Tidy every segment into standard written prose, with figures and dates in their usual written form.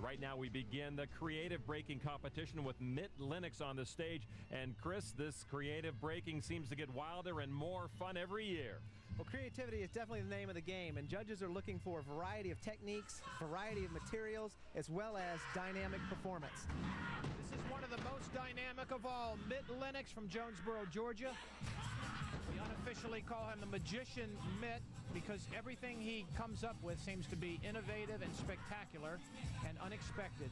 Right now we begin the creative braking competition with Mitt Lennox on the stage. And Chris, this creative braking seems to get wilder and more fun every year. Well, creativity is definitely the name of the game, and judges are looking for a variety of techniques, variety of materials, as well as dynamic performance. This is one of the most dynamic of all, Mitt Lennox from Jonesboro, Georgia. We unofficially call him the Magician Mitt because everything he comes up with seems to be innovative and spectacular and unexpected.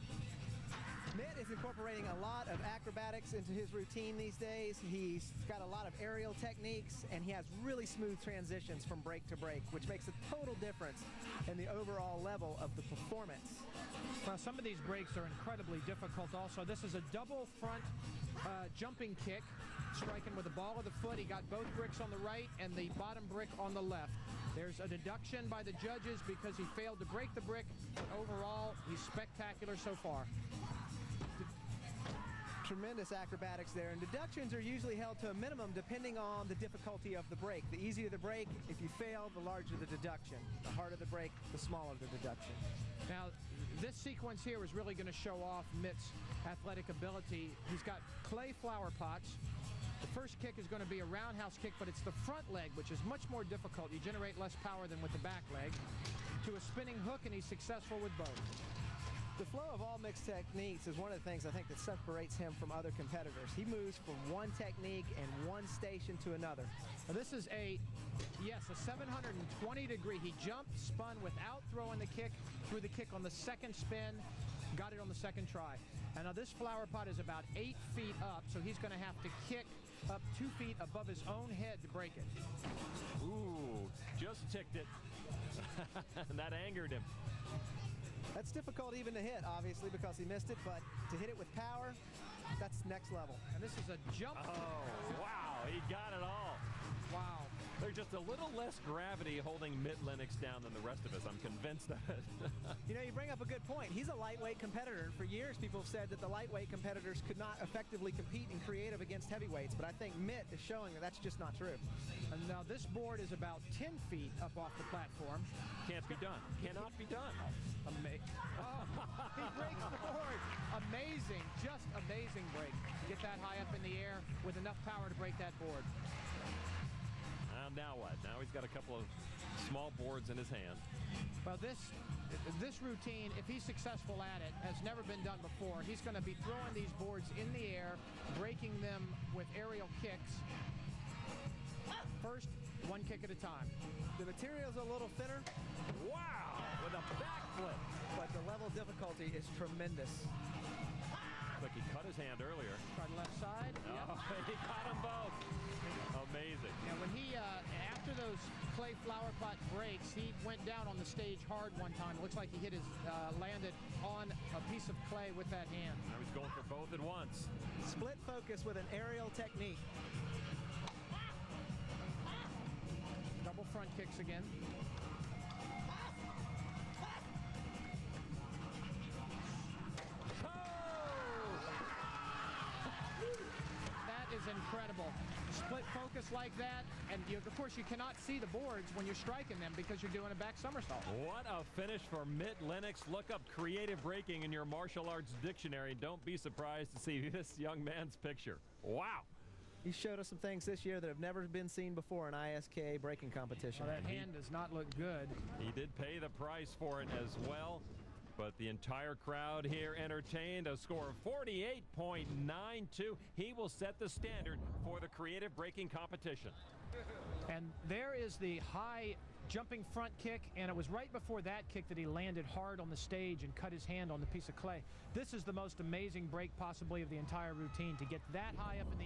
Mitt is incorporating a lot of acrobatics into his routine these days. He's got a lot of aerial techniques, and he has really smooth transitions from break to break, which makes a total difference in the overall level of the performance. Well, some of these breaks are incredibly difficult also. This is a double front jumping kick, striking with the ball of the foot. He got both bricks on the right and the bottom brick on the left. There's a deduction by the judges because he failed to break the brick, but overall, he's spectacular so far. Tremendous acrobatics there, and deductions are usually held to a minimum depending on the difficulty of the break. The easier the break, if you fail, the larger the deduction. The harder the break, the smaller the deduction. Now, this sequence here is really going to show off Mitt's athletic ability. He's got clay flower pots. The first kick is going to be a roundhouse kick, but it's the front leg, which is much more difficult. You generate less power than with the back leg. To a spinning hook, and he's successful with both. The flow of all mixed techniques is one of the things I think that separates him from other competitors. He moves from one technique and one station to another. Now this is a 720 degree. He jumped, spun without throwing the kick, threw the kick on the second spin, got it on the second try. And now this flower pot is about 8 feet up, so he's going to have to kick up 2 feet above his own head to break it. Ooh, just ticked it. And that angered him. That's difficult even to hit, obviously, because he missed it, but to hit it with power, that's next level. And this is a jump. Oh, wow, he got it all. Wow. There's just a little less gravity holding Mitt Lennox down than the rest of us. I'm convinced of it. You know, you bring up a good point. He's a lightweight competitor, and for years people have said that the lightweight competitors could not effectively compete in creative against heavyweights, but I think Mitt is showing that that's just not true. And now this board is about 10 feet up off the platform. Can't be done. Cannot be done. Oh, he breaks the board. Amazing, just amazing break. Get that high up in the air with enough power to break that board. Now what? Now he's got a couple of small boards in his hand. Well, this routine, if he's successful at it, has never been done before. He's going to be throwing these boards in the air, breaking them with aerial kicks. First, one kick at a time. The material's a little thinner. Wow, with a backflip. But the level of difficulty is tremendous. Like he cut his hand earlier. Try the left side. Oh, yep. He caught them both. Amazing. Yeah, when he, after those clay flower pot breaks, he went down on the stage hard one time. It looks like he hit his, landed on a piece of clay with that hand. I was going for both at once. Split focus with an aerial technique. Double front kicks again. That is incredible. Split focus like that, and of course you cannot see the boards when you're striking them because you're doing a back somersault. What a finish for Mitt Lennox. Look up creative braking in your martial arts dictionary. Don't be surprised to see this young man's picture. Wow. He showed us some things this year that have never been seen before in ISKA braking competition. Well, that hand does not look good. He did pay the price for it as well. But the entire crowd here entertained. A score of 48.92. He will set the standard for the creative braking competition. And there is the high jumping front kick, and it was right before that kick that he landed hard on the stage and cut his hand on the piece of clay. This is the most amazing break possibly of the entire routine, to get that high up in the air.